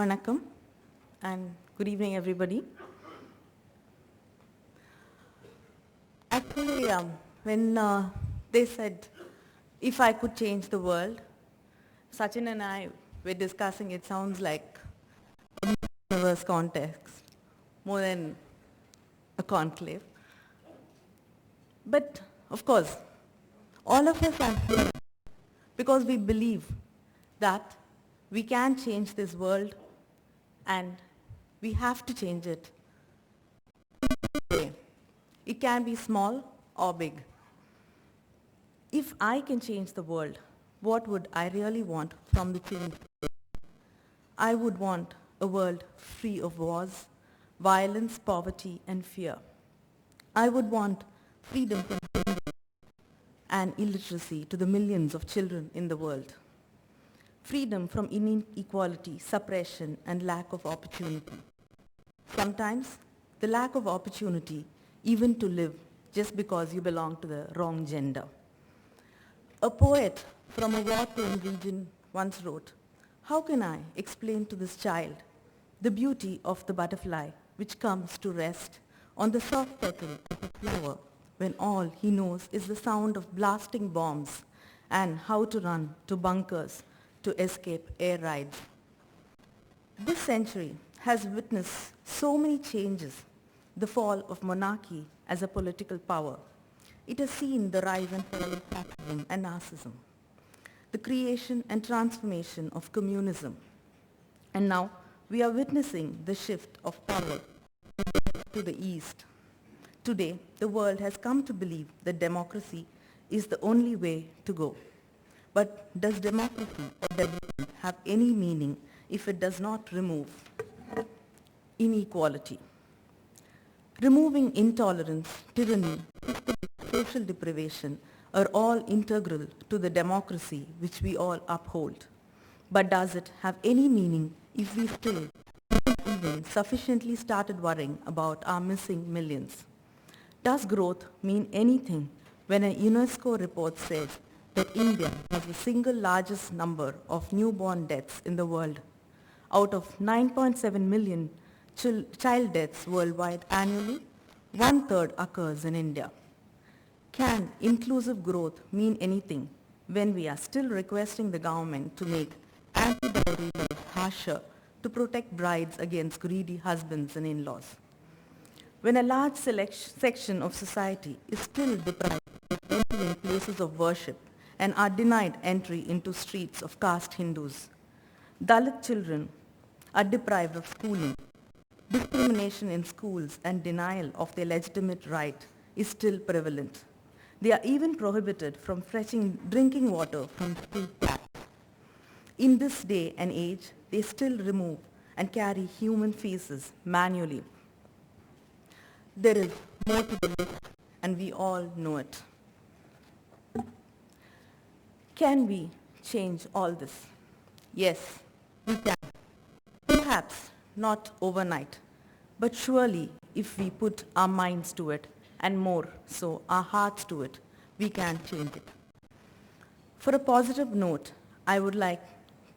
Vanakkam and good evening, everybody. Actually, when they said if I could change the world, Sachin and I were discussing, it sounds like a universe context more than a conclave. But of course, all of us are here because we believe that we can change this world and we have to change it. It can be small or big. If I can change the world, what would I really want from the change? I would want a world free of wars, violence, poverty, and fear. I would want freedom from and illiteracy to the millions of children in the world. Freedom from inequality, suppression, and lack of opportunity. Sometimes, the lack of opportunity even to live just because you belong to the wrong gender. A poet from a war-torn region once wrote, "How can I explain to this child the beauty of the butterfly which comes to rest on the soft petal of a flower when all he knows is the sound of blasting bombs and how to run to bunkers to escape air raids?" This century has witnessed so many changes: the fall of monarchy as a political power. It has seen the rise and fall of fascism and narcissism, the creation and transformation of communism. And now we are witnessing the shift of power to the east. Today, the world has come to believe that democracy is the only way to go. But does democracy or development have any meaning if it does not remove inequality? Removing intolerance, tyranny, social deprivation are all integral to the democracy which we all uphold. But does it have any meaning if we still haven't even sufficiently started worrying about our missing millions? Does growth mean anything when a UNESCO report says that India has the single largest number of newborn deaths in the world? Out of 9.7 million child deaths worldwide annually, 1/3 occurs in India. Can inclusive growth mean anything when we are still requesting the government to make anti-dowry laws harsher to protect brides against greedy husbands and in-laws? When a large section of society is still deprived of entry in places of worship and are denied entry into streets of caste Hindus, Dalit children are deprived of schooling, discrimination in schools and denial of their legitimate right is still prevalent. They are even prohibited from fetching drinking water from school taps. In this day and age, they still remove and carry human faces manually. There is more to the list, and we all know it. Can we change all this? Yes, we can. Perhaps not overnight, but surely if we put our minds to it, and more so our hearts to it, we can change it. For a positive note, I would like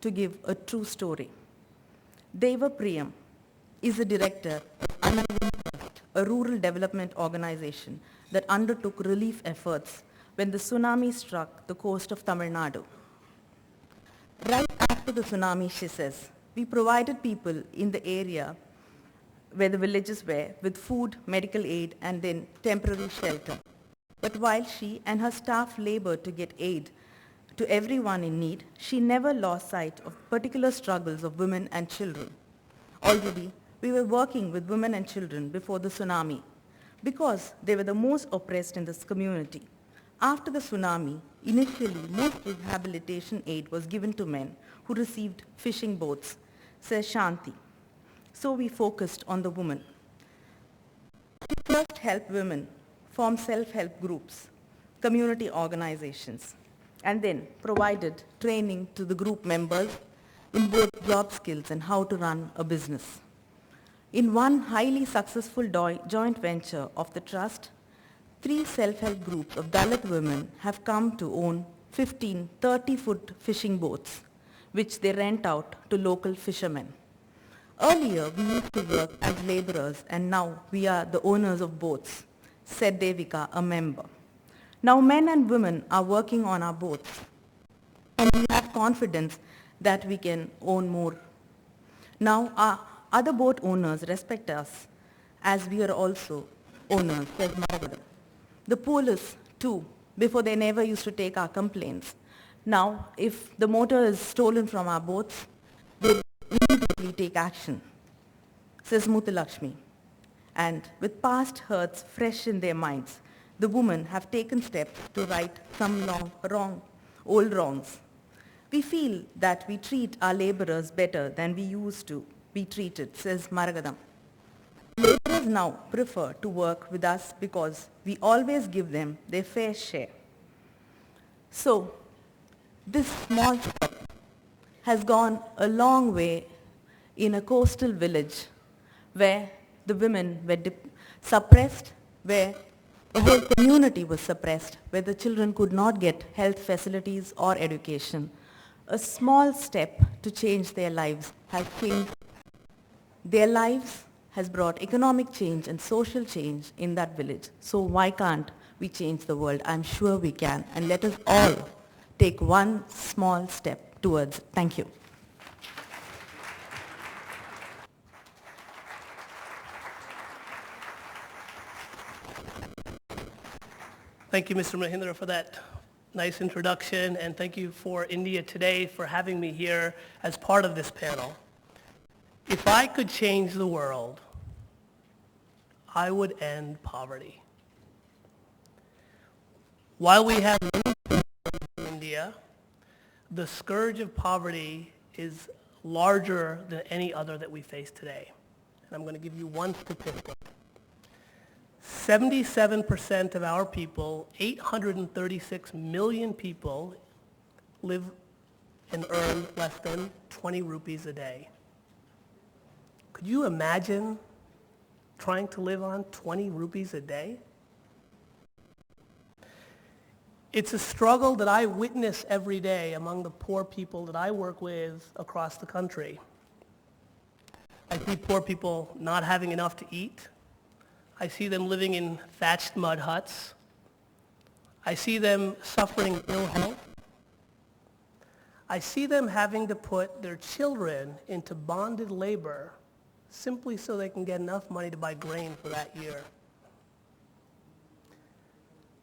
to give a true story. Deva Priyam is the director of Annavam Trust, a rural development organization that undertook relief efforts when the tsunami struck the coast of Tamil Nadu. Right after the tsunami, she says, we provided people in the area where the villages were with food, medical aid, and then temporary shelter. But while she and her staff labored to get aid to everyone in need, she never lost sight of particular struggles of women and children. Already, we were working with women and children before the tsunami because they were the most oppressed in this community. After the tsunami, initially most rehabilitation aid was given to men who received fishing boats, says Shanti. So we focused on the women. We first helped women form self-help groups, community organizations, and then provided training to the group members in both job skills and how to run a business. In one highly successful joint venture of the trust, 3 self-help groups of Dalit women have come to own 15 30-foot fishing boats, which they rent out to local fishermen. Earlier, we used to work as laborers and now we are the owners of boats, said Devika, a member. Now men and women are working on our boats and we have confidence that we can own more. Now our other boat owners respect us as we are also owners, says Maragada. The police too, before they never used to take our complaints. Now if the motor is stolen from our boats, they immediately take action, says Muthulakshmi. And with past hurts fresh in their minds, the women have taken steps to right some old wrongs. We feel that we treat our laborers better than we used to be treated, says Maragadam. Laborers now prefer to work with us because we always give them their fair share. So, this small step has gone a long way in a coastal village where the women were suppressed, where the whole community was suppressed, where the children could not get health facilities or education. A small step to change their lives has changed their lives, has brought economic change and social change in that village. So why can't we change the world? I'm sure we can. And let us all take one small step towards it. Thank you. Thank you, Mr. Mahindra, for that nice introduction, and thank you for India Today for having me here as part of this panel. If I could change the world, I would end poverty. While we have many people in India, the scourge of poverty is larger than any other that we face today. And I'm going to give you one statistic. 77% of our people, 836 million people, live and earn less than 20 rupees a day. Could you imagine trying to live on 20 rupees a day? It's a struggle that I witness every day among the poor people that I work with across the country. I see poor people not having enough to eat. I see them living in thatched mud huts. I see them suffering ill health. I see them having to put their children into bonded labor simply so they can get enough money to buy grain for that year.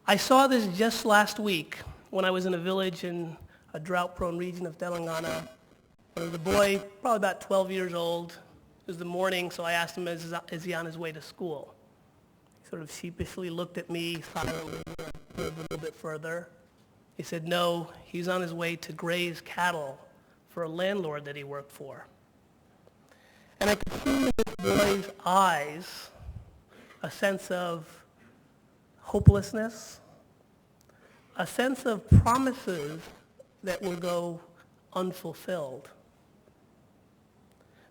I saw this just last week when I was in a village in a drought-prone region of Telangana. There was a boy, probably about 12 years old. It was the morning, so I asked him, is he on his way to school? Sort of sheepishly looked at me silently a little bit further. He said, no, he's on his way to graze cattle for a landlord that he worked for. And I could see in this boy's eyes a sense of hopelessness, a sense of promises that will go unfulfilled.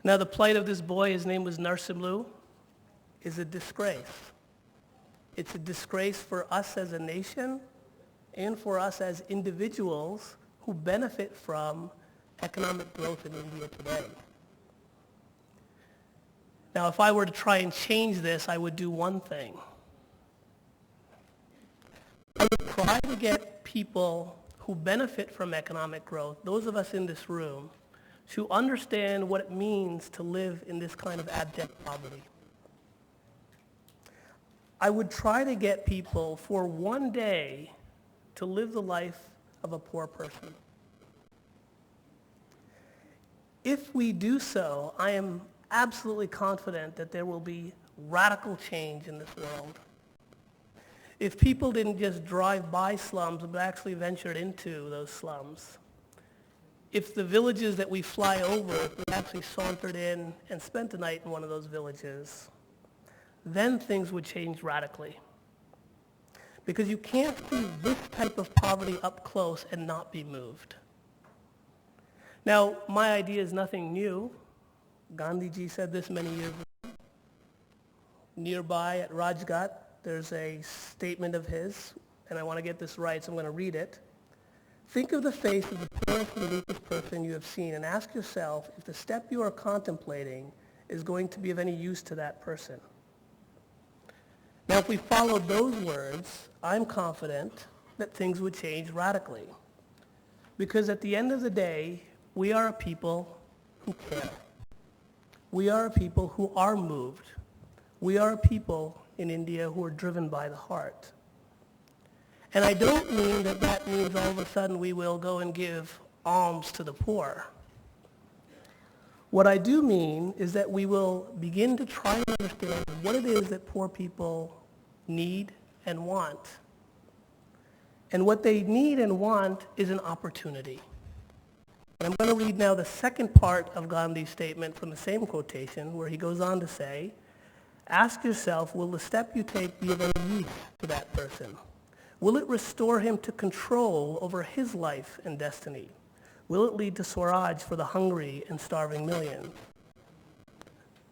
Now the plight of this boy, his name was Narsimlu, is a disgrace. It's a disgrace for us as a nation and for us as individuals who benefit from economic growth in India today. Now, if I were to try and change this, I would do one thing. I would try to get people who benefit from economic growth, those of us in this room, to understand what it means to live in this kind of abject poverty. I would try to get people for one day to live the life of a poor person. If we do so, I am absolutely confident that there will be radical change in this world. If people didn't just drive by slums, but actually ventured into those slums. If the villages that we fly over, if we actually sauntered in and spent a night in one of those villages, then things would change radically. Because you can't see this type of poverty up close and not be moved. Now, my idea is nothing new. Gandhiji said this many years ago. Nearby at Rajghat, there's a statement of his, and I want to get this right, so I'm going to read it. Think of the face of the poorest and weakest person you have seen and ask yourself if the step you are contemplating is going to be of any use to that person. Now, if we followed those words, I'm confident that things would change radically. Because at the end of the day, we are a people who care. We are a people who are moved. We are a people in India who are driven by the heart. And I don't mean that that means all of a sudden we will go and give alms to the poor. What I do mean is that we will begin to try to understand what it is that poor people need and want. And what they need and want is an opportunity. And I'm going to read now the second part of Gandhi's statement from the same quotation, where he goes on to say, ask yourself, will the step you take be of any use to that person? Will it restore him to control over his life and destiny? Will it lead to Swaraj for the hungry and starving millions?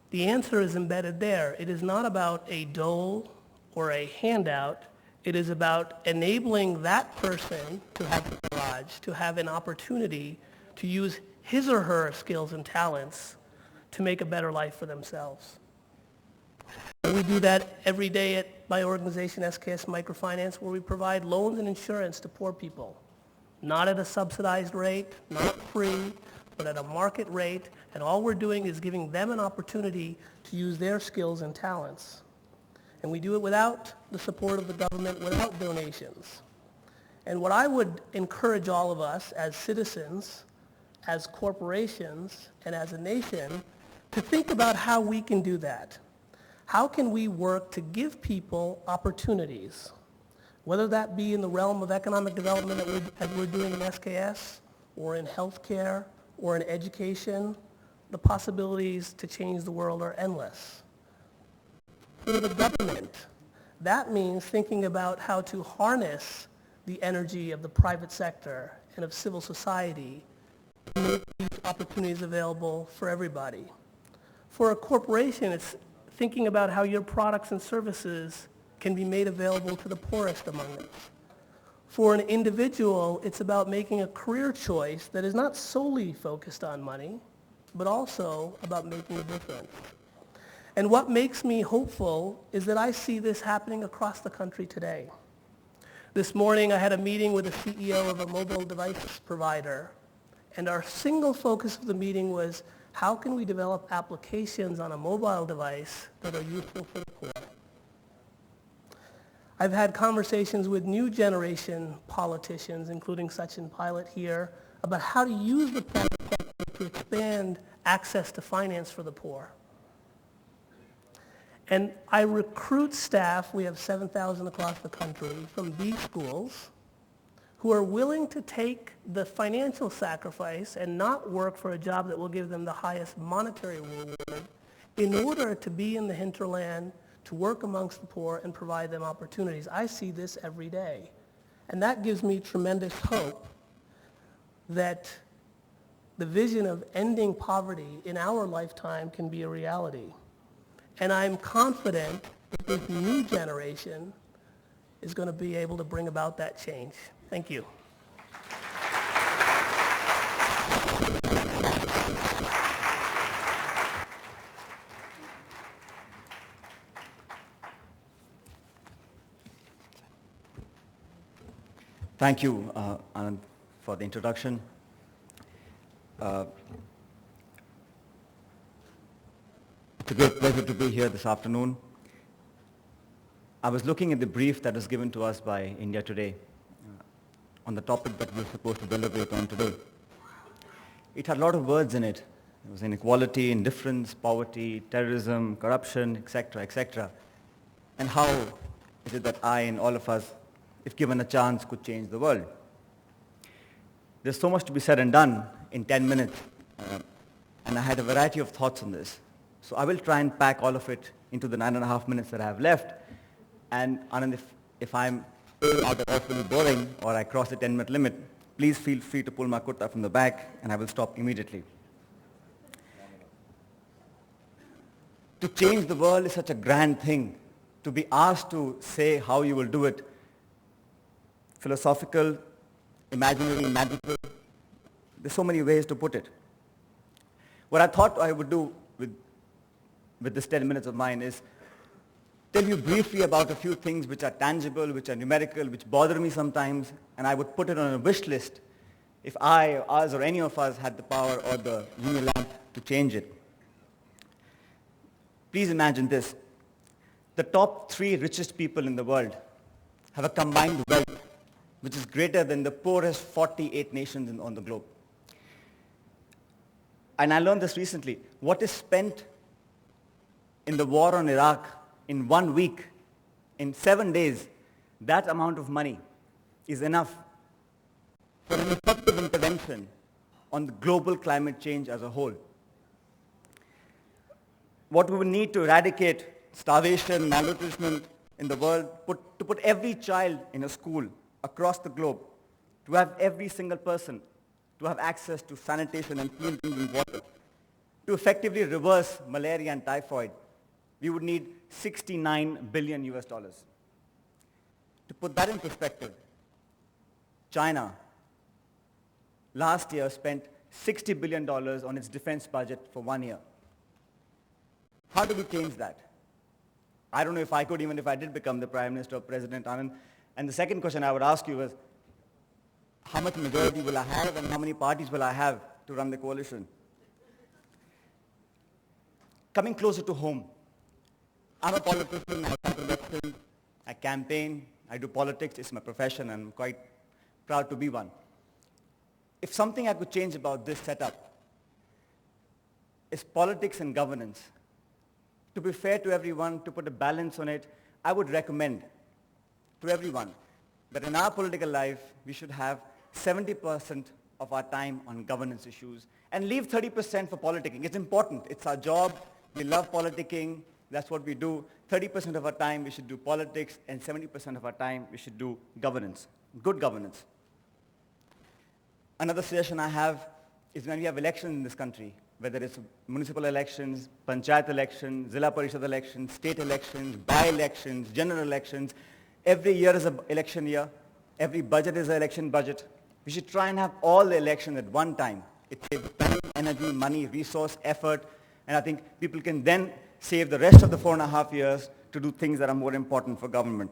The answer is embedded there. It is not about a dole or a handout. It is about enabling that person to have Swaraj, to have an opportunity to use his or her skills and talents to make a better life for themselves. And we do that every day at my organization, SKS Microfinance, where we provide loans and insurance to poor people. Not at a subsidized rate, not free, but at a market rate. And all we're doing is giving them an opportunity to use their skills and talents. And we do it without the support of the government, without donations. And what I would encourage all of us as citizens, as corporations, and as a nation, to think about how we can do that. How can we work to give people opportunities? Whether that be in the realm of economic development as we're doing in SKS, or in healthcare, or in education, the possibilities to change the world are endless. For the government, that means thinking about how to harness the energy of the private sector and of civil society to make these opportunities available for everybody. For a corporation, it's thinking about how your products and services can be made available to the poorest among us. For an individual, it's about making a career choice that is not solely focused on money, but also about making a difference. And what makes me hopeful is that I see this happening across the country today. This morning, I had a meeting with the CEO of a mobile device provider, and our single focus of the meeting was, how can we develop applications on a mobile device that are useful for the poor? I've had conversations with new generation politicians, including Sachin Pilot here, about how to use the private sector to expand access to finance for the poor. And I recruit staff, we have 7,000 across the country, from these schools, who are willing to take the financial sacrifice and not work for a job that will give them the highest monetary reward in order to be in the hinterland, to work amongst the poor and provide them opportunities. I see this every day. And that gives me tremendous hope that the vision of ending poverty in our lifetime can be a reality. And I'm confident that this new generation is going to be able to bring about that change. Thank you. Thank you, Anand, for the introduction. It's a great pleasure to be here this afternoon. I was looking at the brief that was given to us by India Today on the topic that we're supposed to deliberate on today. It had a lot of words in it. It was inequality, indifference, poverty, terrorism, corruption, etc., etc. And how is it that I and all of us, if given a chance, could change the world? There's so much to be said and done in 10 minutes, and I had a variety of thoughts on this. So I will try and pack all of it into the 9.5 minutes that I have left. And Anand, if I'm either awfully boring or I cross the 10-minute limit, please feel free to pull my kurta from the back and I will stop immediately. To change the world is such a grand thing. To be asked to say how you will do it, philosophical, imaginary, magical, there's so many ways to put it. What I thought I would do with with this 10 minutes of mine is tell you briefly about a few things which are tangible, which are numerical, which bother me sometimes, and I would put it on a wish list if I, us, or any of us had the power or the unilamp to change it. Please imagine this. The top 3 richest people in the world have a combined wealth which is greater than the poorest 48 nations on the globe. And I learned this recently. What is spent in the war on Iraq in 1 week, in 7 days, that amount of money is enough for an effective intervention on the global climate change as a whole. What we would need to eradicate starvation, malnutrition in the world, to put every child in a school across the globe, to have every single person to have access to sanitation and clean drinking water, to effectively reverse malaria and typhoid, we would need $69 billion US. To put that in perspective, China last year spent $60 billion on its defense budget for 1 year. How do we change that? I don't know if I could, even if I did become the Prime Minister or President, Anand. And the second question I would ask you is, how much majority will I have and how many parties will I have to run the coalition? Coming closer to home, I'm a politician, I run elections, I campaign, I do politics, it's my profession, and I'm quite proud to be one. If something I could change about this setup is politics and governance, to be fair to everyone, to put a balance on it, I would recommend to everyone that in our political life, we should have 70% of our time on governance issues and leave 30% for politicking. It's important. It's our job. We love politicking. That's what we do. 30% of our time we should do politics, and 70% of our time we should do governance, good governance. Another suggestion I have is when we have elections in this country, whether it's municipal elections, panchayat elections, Zilla Parishad elections, state elections, by-elections, general elections, every year is an election year. Every budget is an election budget. We should try and have all the elections at one time. It saves time, energy, money, resource, effort, and I think people can then save the rest of the 4.5 years to do things that are more important for government.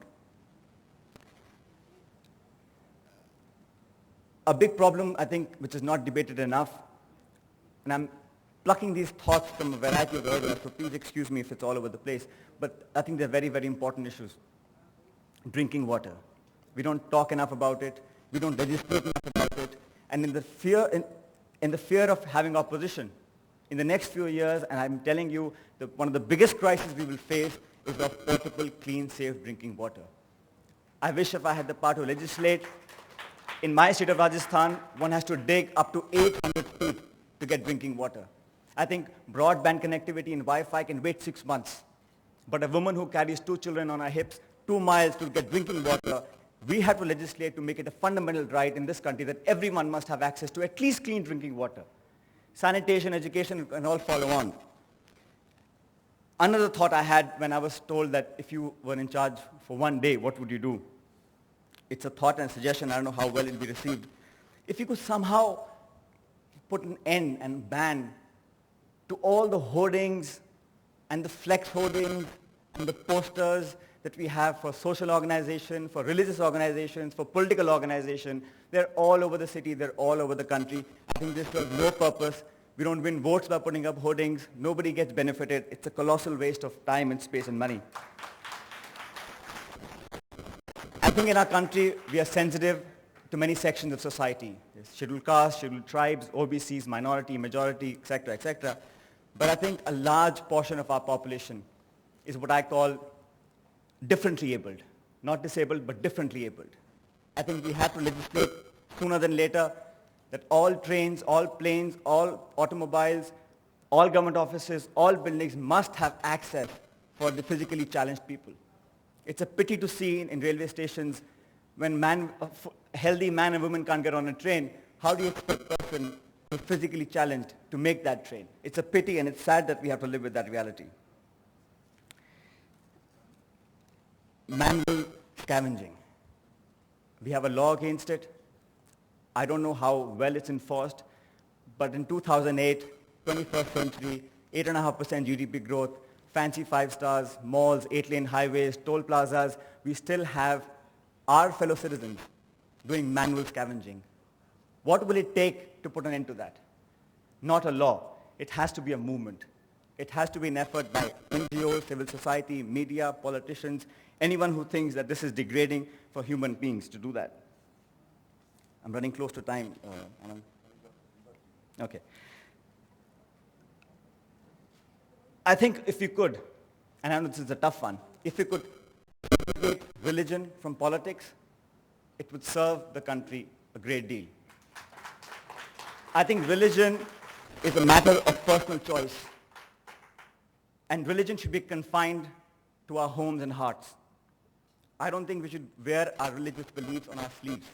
A big problem, I think, which is not debated enough, and I'm plucking these thoughts from a variety of areas, so please excuse me if it's all over the place, but I think they're very, very important issues. Drinking water. We don't talk enough about it. We don't legislate enough about it. And in the fear of having opposition, in the next few years, and I'm telling you, one of the biggest crises we will face is of portable, clean, safe drinking water. I wish if I had the power to legislate. In my state of Rajasthan, one has to dig up to 800 feet to get drinking water. I think broadband connectivity and Wi-Fi can wait 6 months. But a woman who carries 2 children on her hips, 2 miles to get drinking water, we have to legislate to make it a fundamental right in this country that everyone must have access to at least clean drinking water. Sanitation, education, and all follow on. Another thought I had when I was told that if you were in charge for 1 day, what would you do? It's a thought and suggestion. I don't know how well it will be received. If you could somehow put an end and ban to all the hoardings and the flex hoardings and the posters that we have for social organization, for religious organizations, for political organization, they're all over the city, they're all over the country. I think this serves no purpose. We don't win votes by putting up hoardings. Nobody gets benefited. It's a colossal waste of time and space and money. I think in our country, we are sensitive to many sections of society. There's scheduled castes, scheduled tribes, OBCs, minority, majority, etc., etc. But I think a large portion of our population is what I call differently abled. Not disabled, but differently abled. I think we have to legislate sooner than later that all trains, all planes, all automobiles, all government offices, all buildings must have access for the physically challenged people. It's a pity to see in railway stations when a healthy man and woman can't get on a train. How do you expect a person who's physically challenged to make that train? It's a pity, and it's sad that we have to live with that reality. Manual scavenging. We have a law against it. I don't know how well it's enforced, but in 2008, 21st century, 8.5% GDP growth, fancy 5 stars, malls, 8-lane highways, toll plazas, we still have our fellow citizens doing manual scavenging. What will it take to put an end to that? Not a law. It has to be a movement. It has to be an effort by NGOs, civil society, media, politicians, anyone who thinks that this is degrading for human beings to do that. I'm running close to time, Anand. Okay. I think if we could, and I know this is a tough one, if we could segregate religion from politics, it would serve the country a great deal. I think religion is a matter of personal choice. And religion should be confined to our homes and hearts. I don't think we should wear our religious beliefs on our sleeves.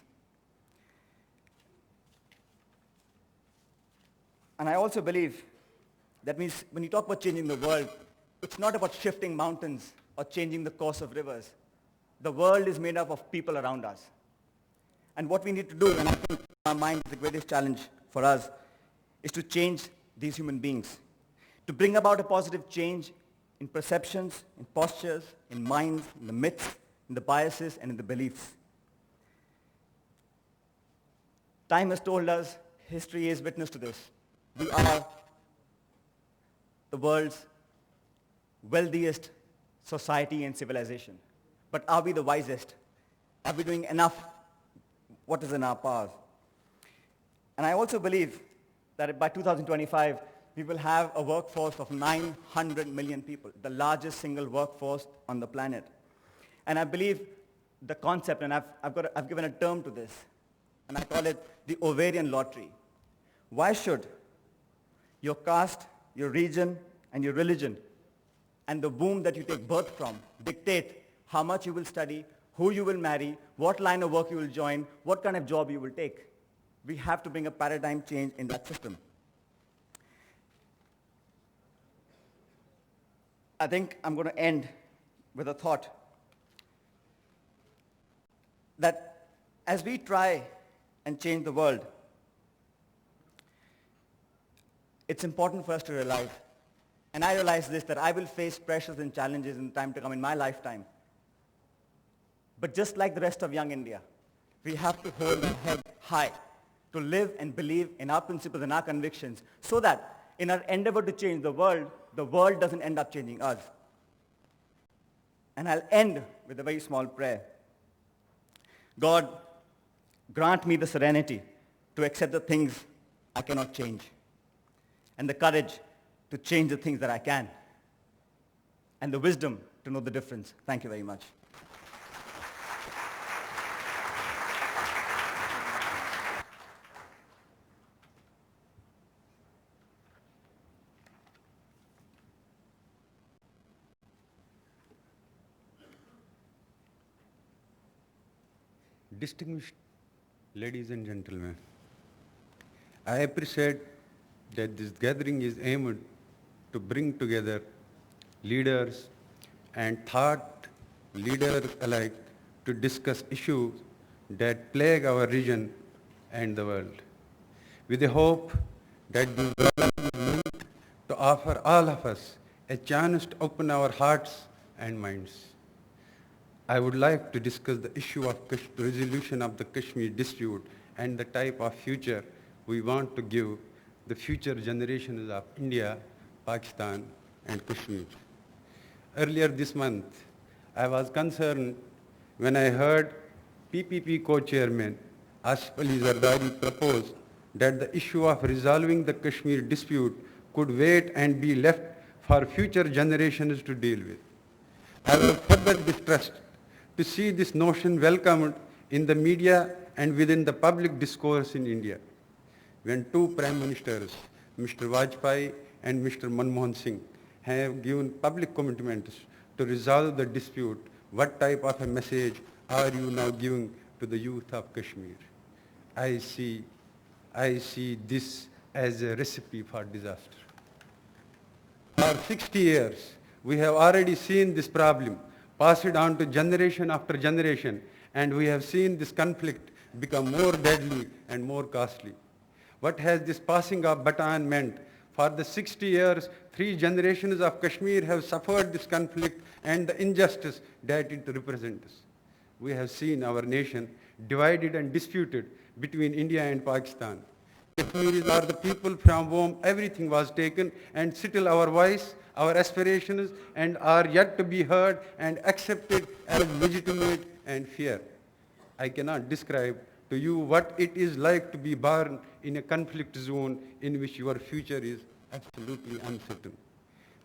And I also believe that means when you talk about changing the world, it's not about shifting mountains or changing the course of rivers. The world is made up of people around us. And what we need to do, and I think in our mind is the greatest challenge for us, is to change these human beings, to bring about a positive change in perceptions, in postures, in minds, in the myths, in the biases, and in the beliefs. Time has told us, history is witness to this. We are the world's wealthiest society and civilization. But are we the wisest? Are we doing enough? What is in our power? And I also believe that by 2025, we will have a workforce of 900 million people, the largest single workforce on the planet. And I believe the concept, and I've given a term to this, and I call it the ovarian lottery. Why should your caste, your region, and your religion, and the womb that you take birth from dictate how much you will study, who you will marry, what line of work you will join, what kind of job you will take? We have to bring a paradigm change in that system. I think I'm going to end with a thought that as we try and change the world, it's important for us to realize, and I realize this, that I will face pressures and challenges in time to come in my lifetime. But just like the rest of young India, we have to hold our head high to live and believe in our principles and our convictions so that in our endeavor to change the world doesn't end up changing us. And I'll end with a very small prayer. God, grant me the serenity to accept the things I cannot change, and the courage to change the things that I can, and the wisdom to know the difference. Thank you very much. Distinguished ladies and gentlemen, I appreciate that this gathering is aimed to bring together leaders and thought leaders alike to discuss issues that plague our region and the world, with the hope that this gathering is meant to offer all of us a chance to open our hearts and minds. I would like to discuss the issue of resolution of the Kashmir dispute and the type of future we want to give the future generations of India, Pakistan, and Kashmir. Earlier this month, I was concerned when I heard PPP co-chairman Asif Ali Zardari propose that the issue of resolving the Kashmir dispute could wait and be left for future generations to deal with. I was further distressed to see this notion welcomed in the media and within the public discourse in India, when two Prime Ministers, Mr. Vajpayee and Mr. Manmohan Singh, have given public commitments to resolve the dispute. What type of a message are you now giving to the youth of Kashmir? I see this as a recipe for disaster. For 60 years, we have already seen this problem passed on to generation after generation, and we have seen this conflict become more deadly and more costly. What has this passing of baton meant For the 60 years, 3 generations of Kashmir have suffered this conflict and the injustice that it represents. We have seen our nation divided and disputed between India and Pakistan. Kashmiris are the people from whom everything was taken, and still our voice, our aspirations, and are yet to be heard and accepted as legitimate and fair. I cannot describe to you what it is like to be born in a conflict zone in which your future is absolutely uncertain.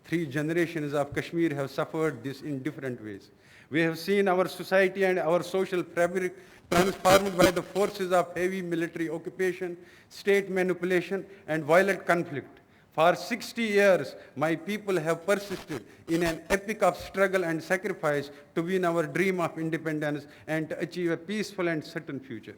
3 generations of Kashmir have suffered this in different ways. We have seen our society and our social fabric transformed by the forces of heavy military occupation, state manipulation, and violent conflict. For 60 years, my people have persisted in an epic of struggle and sacrifice to win our dream of independence and to achieve a peaceful and certain future.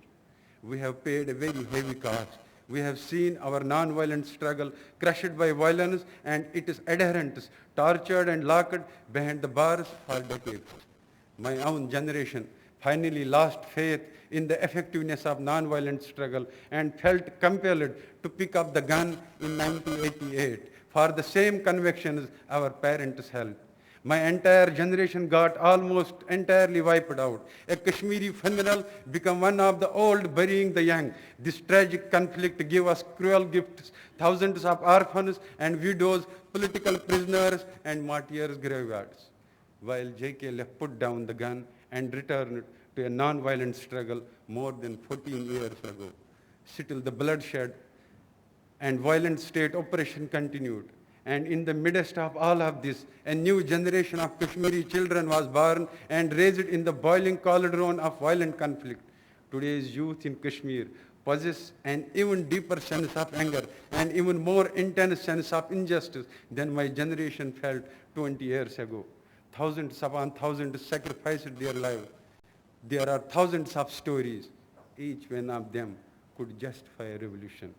We have paid a very heavy cost. We have seen our non-violent struggle crushed by violence and its adherents tortured and locked behind the bars for decades. My own generation finally lost faith in the effectiveness of non-violent struggle and felt compelled to pick up the gun in 1988 for the same convictions our parents held. My entire generation got almost entirely wiped out. A Kashmiri funeral became one of the old burying the young. This tragic conflict gave us cruel gifts, thousands of orphans and widows, political prisoners and martyrs' graveyards. While J.K. put down the gun and returned to a non-violent struggle more than 14 years ago, still the bloodshed and violent state oppression continued. And in the midst of all of this, a new generation of Kashmiri children was born and raised in the boiling cauldron of violent conflict. Today's youth in Kashmir possess an even deeper sense of anger and even more intense sense of injustice than my generation felt 20 years ago. Thousands upon thousands sacrificed their lives. There are thousands of stories. Each one of them could justify a revolution.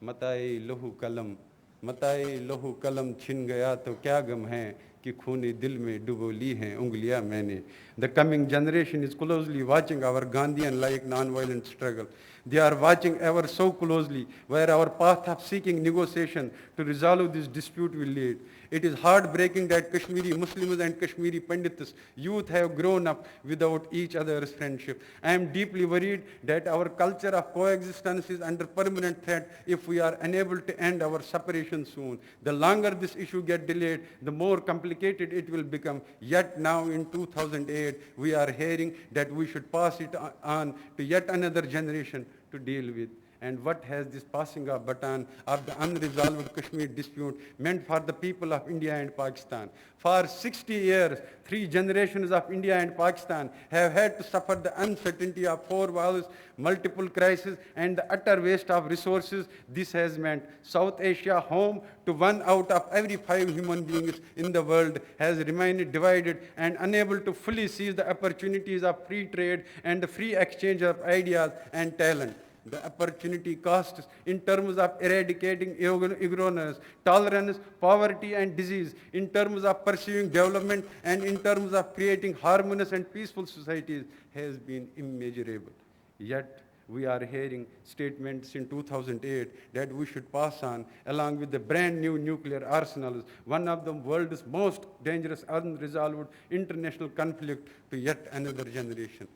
Matai lohoo kalam chin gaya to kya gam hai कि खूने दिल में डुबो ली हैं उंगलियां मैंने. The coming generation is closely watching our Gandhian-like non-violent struggle. They are watching ever so closely where our path of seeking negotiation to resolve this dispute will lead. It is heartbreaking that Kashmiri Muslims and Kashmiri Pandits, youth have grown up without each other's friendship. I am deeply worried that our culture of coexistence is under permanent threat if we are unable to end our separation soon. The longer this issue gets delayed, the more complicated it will become. Yet now in 2008, we are hearing that we should pass it on to yet another generation to deal with. And what has this passing of baton of the unresolved Kashmir dispute meant for the people of India and Pakistan? For 60 years, 3 generations of India and Pakistan have had to suffer the uncertainty of 4 wars, multiple crises, and the utter waste of resources. This has meant South Asia, home to 1 out of every 5 human beings in the world, has remained divided and unable to fully seize the opportunities of free trade and the free exchange of ideas and talent. The opportunity costs in terms of eradicating ignorance, tolerance, poverty and disease, in terms of pursuing development and in terms of creating harmonious and peaceful societies has been immeasurable. Yet we are hearing statements in 2008 that we should pass on, along with the brand new nuclear arsenals, one of the world's most dangerous unresolved international conflict to yet another generation.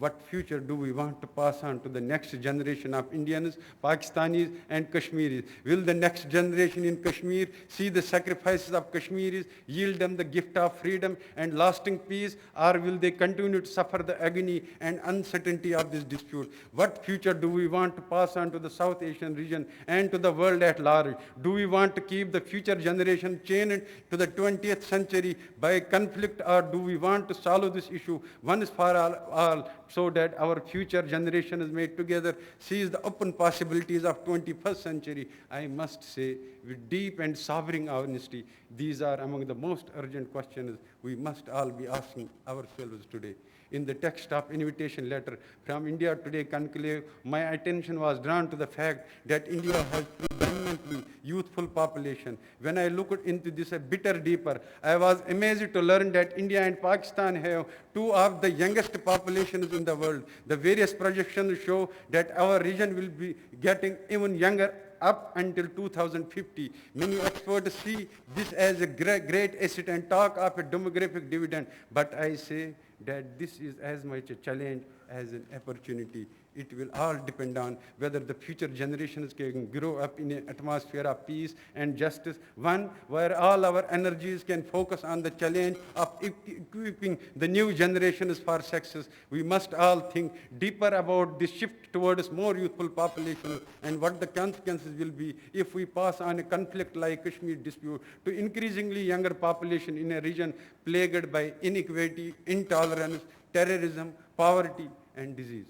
What future do we want to pass on to the next generation of Indians, Pakistanis, and Kashmiris? Will the next generation in Kashmir see the sacrifices of Kashmiris, yield them the gift of freedom and lasting peace, or will they continue to suffer the agony and uncertainty of this dispute? What future do we want to pass on to the South Asian region and to the world at large? Do we want to keep the future generation chained to the 20th century by conflict, or do we want to solve this issue once for all so that our future generations may together seize the open possibilities of 21st century? I must say with deep and sobering honesty, these are among the most urgent questions we must all be asking ourselves today. In the text of invitation letter from India Today conclave, my attention was drawn to the fact that India has predominantly youthful population. When I looked into this a bit deeper, I was amazed to learn that India and Pakistan have 2 of the youngest populations in the world. The various projections show that our region will be getting even younger up until 2050. Many experts see this as a great asset and talk of a demographic dividend, but I say that this is as much a challenge as an opportunity. It will all depend on whether the future generations can grow up in an atmosphere of peace and justice, one where all our energies can focus on the challenge of equipping the new generations for success. We must all think deeper about this shift towards more youthful population and what the consequences will be if we pass on a conflict like Kashmir dispute to increasingly younger population in a region plagued by inequality, intolerance, terrorism, poverty, and disease.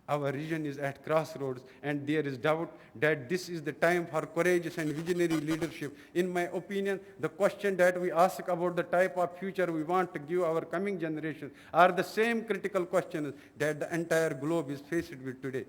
Our region is at crossroads, and there is doubt that this is the time for courageous and visionary leadership. In my opinion, the question that we ask about the type of future we want to give our coming generations are the same critical questions that the entire globe is faced with today.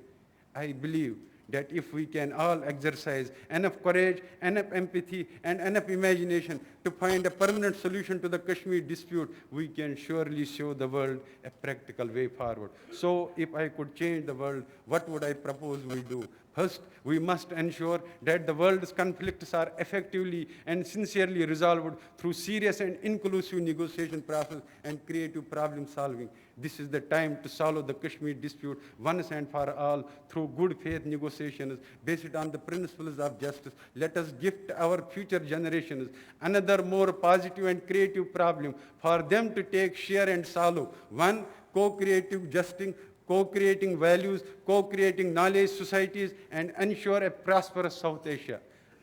I believe that if we can all exercise enough courage, enough empathy, and enough imagination to find a permanent solution to the Kashmir dispute, we can surely show the world a practical way forward. So if I could change the world, what would I propose we do? First, we must ensure that the world's conflicts are effectively and sincerely resolved through serious and inclusive negotiation process and creative problem solving. This is the time to solve the Kashmir dispute once and for all through good faith negotiations based on the principles of justice. Let us gift our future generations another more positive and creative problem for them to take share and solve. One, co-creative justice, co-creating values, co-creating knowledge societies, and ensure a prosperous South Asia.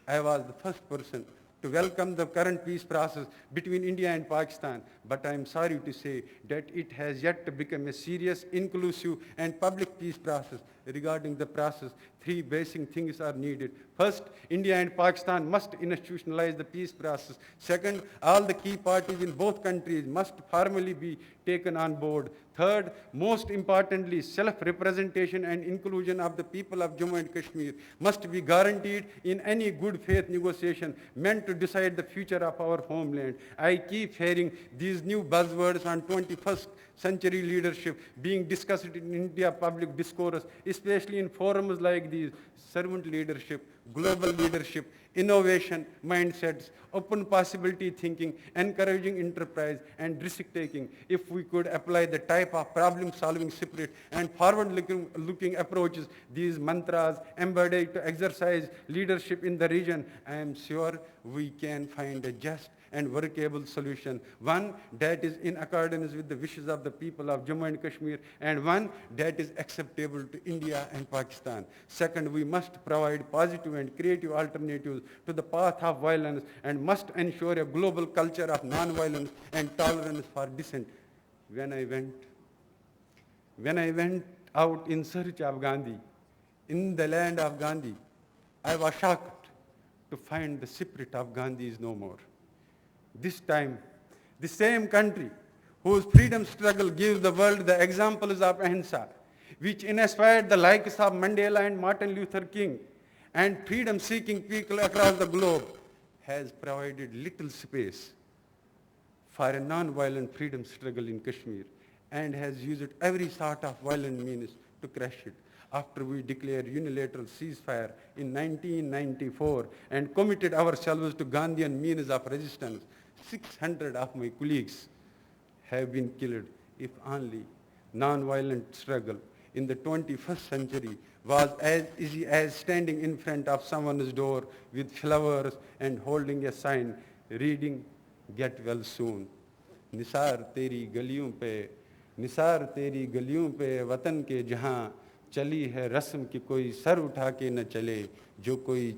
I was the first person to welcome the current peace process between India and Pakistan, but I am sorry to say that it has yet to become a serious, inclusive, and public peace process. Regarding the process, three basic things are needed. First, India and Pakistan must institutionalize the peace process. Second, all the key parties in both countries must formally be taken on board. Third, most importantly, self-representation and inclusion of the people of Jammu and Kashmir must be guaranteed in any good faith negotiation meant to decide the future of our homeland. I keep hearing these new buzzwords on 21st century leadership being discussed in India public discourse, especially in forums like these: servant leadership, global leadership, innovation mindsets, open possibility thinking, encouraging enterprise, and risk-taking. If we could apply the type of problem-solving spirit and forward-looking approaches, these mantras embodied to exercise leadership in the region, I am sure we can find a just and workable solution, one that is in accordance with the wishes of the people of Jammu and Kashmir, and one that is acceptable to India and Pakistan. Second, we must provide positive and creative alternatives to the path of violence and must ensure a global culture of non-violence and tolerance for dissent. When I went out in search of Gandhi, in the land of Gandhi, I was shocked to find the spirit of Gandhi is no more. This time, the same country whose freedom struggle gives the world the examples of ahimsa, which inspired the likes of Mandela and Martin Luther King, and freedom-seeking people across the globe, has provided little space for a non-violent freedom struggle in Kashmir and has used every sort of violent means to crush it. After we declared unilateral ceasefire in 1994 and committed ourselves to Gandhian means of resistance, 600 of my colleagues have been killed. If only non-violent struggle in the 21st century was as easy as standing in front of someone's door with flowers and holding a sign reading, "Get well soon." Nisar तेरी गलियों पे वतन के जहाँ चली है रस्म कि कोई सर उठा के न चले, जो कोई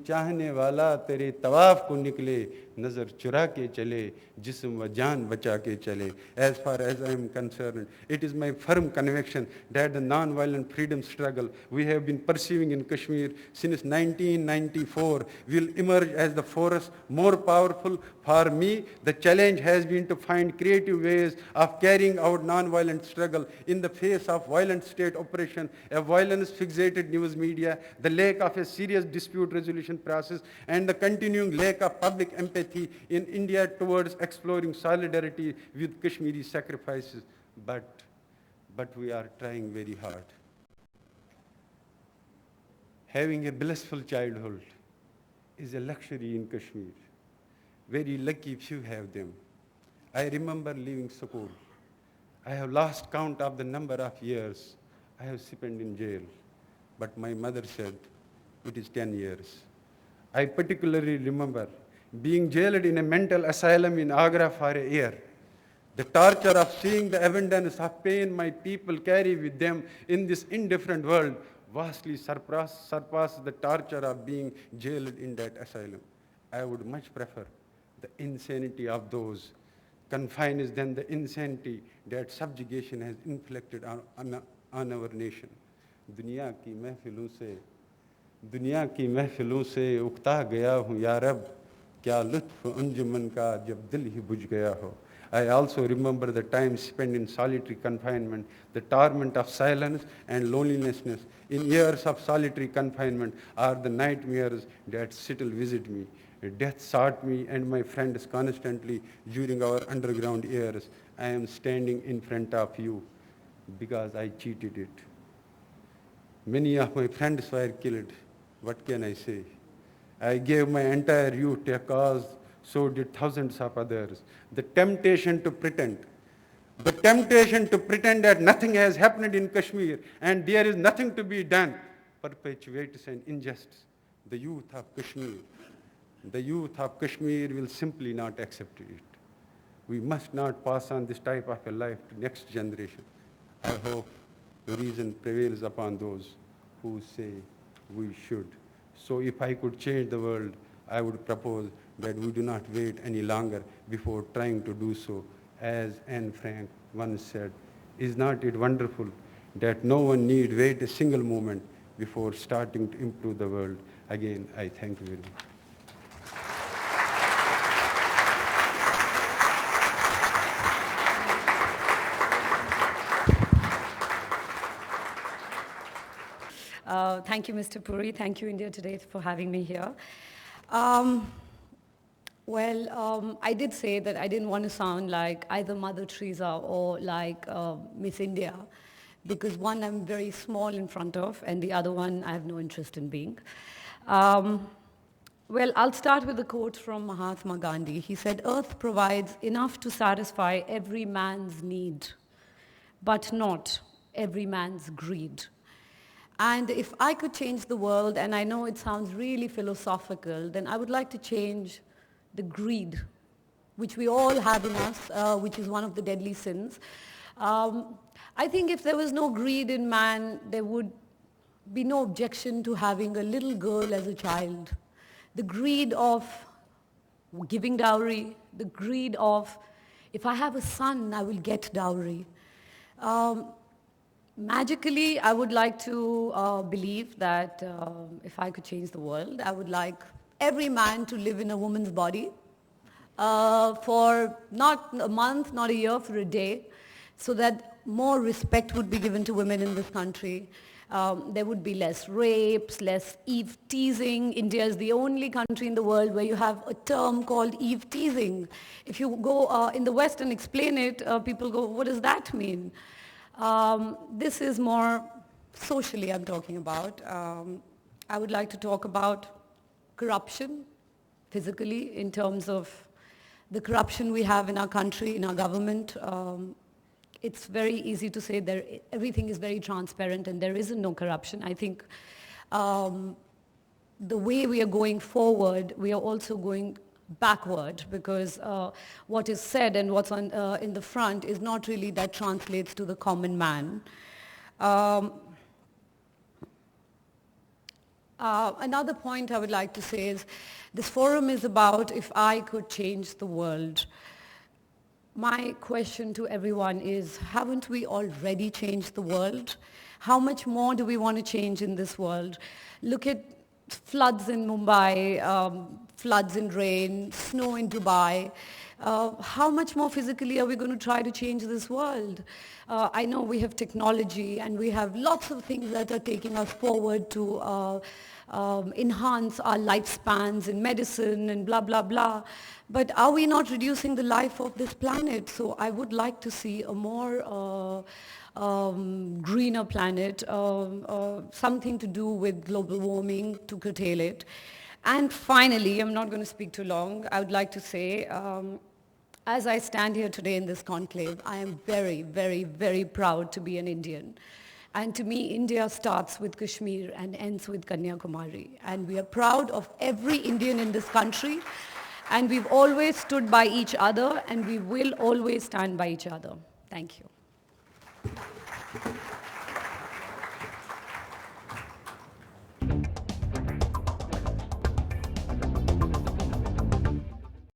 चाहने वाला तेरे तवाफ को निकले, नज़र चुरा के चले, जिस्म व जान बचा के चले. As far as I am concerned, it is my firm conviction that the non-violent freedom struggle we have been pursuing in Kashmir since 1994 will emerge as the force more powerful. For me, the challenge has been to find creative ways of carrying out non-violent struggle in the face of violent state oppression, a violence-fixated news media, the lack of a serious dispute resolution process, and the continuing lack of public empathy in India towards exploring solidarity with Kashmiri sacrifices. But we are trying very hard. Having a blissful childhood is a luxury in Kashmir. Very lucky few have them. I remember leaving school. I have lost count of the number of years I have spent in jail. But my mother said, it is 10 years. I particularly remember being jailed in a mental asylum in Agra for a year. The torture of seeing the abundance of pain my people carry with them in this indifferent world vastly surpasses the torture of being jailed in that asylum. I would much prefer the insanity of those confined than the insanity that subjugation has inflicted on our nation. दुनिया की महफिलों से उकता गया हूँ या रब, क्या लुत्फ़ अंजुमन का जब दिल ही बुझ गया हो. I also remember the time spent in solitary confinement, the torment of silence and loneliness. In years of solitary confinement are the nightmares that still visit me. Death sought me and my friends constantly during our underground years. I am standing in front of you because I cheated it. Many of my friends were killed. What can I say? I gave my entire youth to a cause, so did thousands of others. The temptation to pretend that nothing has happened in Kashmir and there is nothing to be done perpetuates an injustice. The youth of Kashmir will simply not accept it. We must not pass on this type of a life to next generation. I hope the reason prevails upon those who say we should. So if I could change the world, I would propose that we do not wait any longer before trying to do so. As Anne Frank once said, is not it wonderful that no one need wait a single moment before starting to improve the world? Again, I thank you very much. Thank you, Mr. Puri. Thank you, India Today, for having me here. I did say that I didn't want to sound like either Mother Teresa or like Miss India, because one I'm very small in front of, and the other one I have no interest in being. I'll start with a quote from Mahatma Gandhi. He said, "Earth provides enough to satisfy every man's need, but not every man's greed." And if I could change the world, and I know it sounds really philosophical, then I would like to change the greed, which we all have in us, which is one of the deadly sins. I think if there was no greed in man, there would be no objection to having a little girl as a child. The greed of giving dowry, the greed of, if I have a son, I will get dowry. Magically, I would like to believe that if I could change the world, I would like every man to live in a woman's body for not a month, not a year, for a day, so that more respect would be given to women in this country. There would be less rapes, less Eve teasing. India is the only country in the world where you have a term called Eve teasing. If you go in the West and explain it, people go, what does that mean? This is more socially I'm talking about. I would like to talk about corruption, physically, in terms of the corruption we have in our country, in our government. It's very easy to say everything is very transparent and there isn't no corruption. I think the way we are going forward, we are also going backward, because what is said and what's on, in the front is not really that translates to the common man. Another point I would like to say is this forum is about if I could change the world. My question to everyone is, haven't we already changed the world? How much more do we want to change in this world? Look at floods in Mumbai, floods in rain, snow in Dubai. How much more physically are we going to try to change this world? I know we have technology and we have lots of things that are taking us forward to enhance our lifespans in medicine and blah, blah, blah. But are we not reducing the life of this planet? So I would like to see a more greener planet, something to do with global warming to curtail it. And finally, I'm not going to speak too long, I would like to say, as I stand here today in this conclave, I am very, very, very proud to be an Indian. And to me, India starts with Kashmir and ends with Kanyakumari. And we are proud of every Indian in this country. And we've always stood by each other, and we will always stand by each other. Thank you.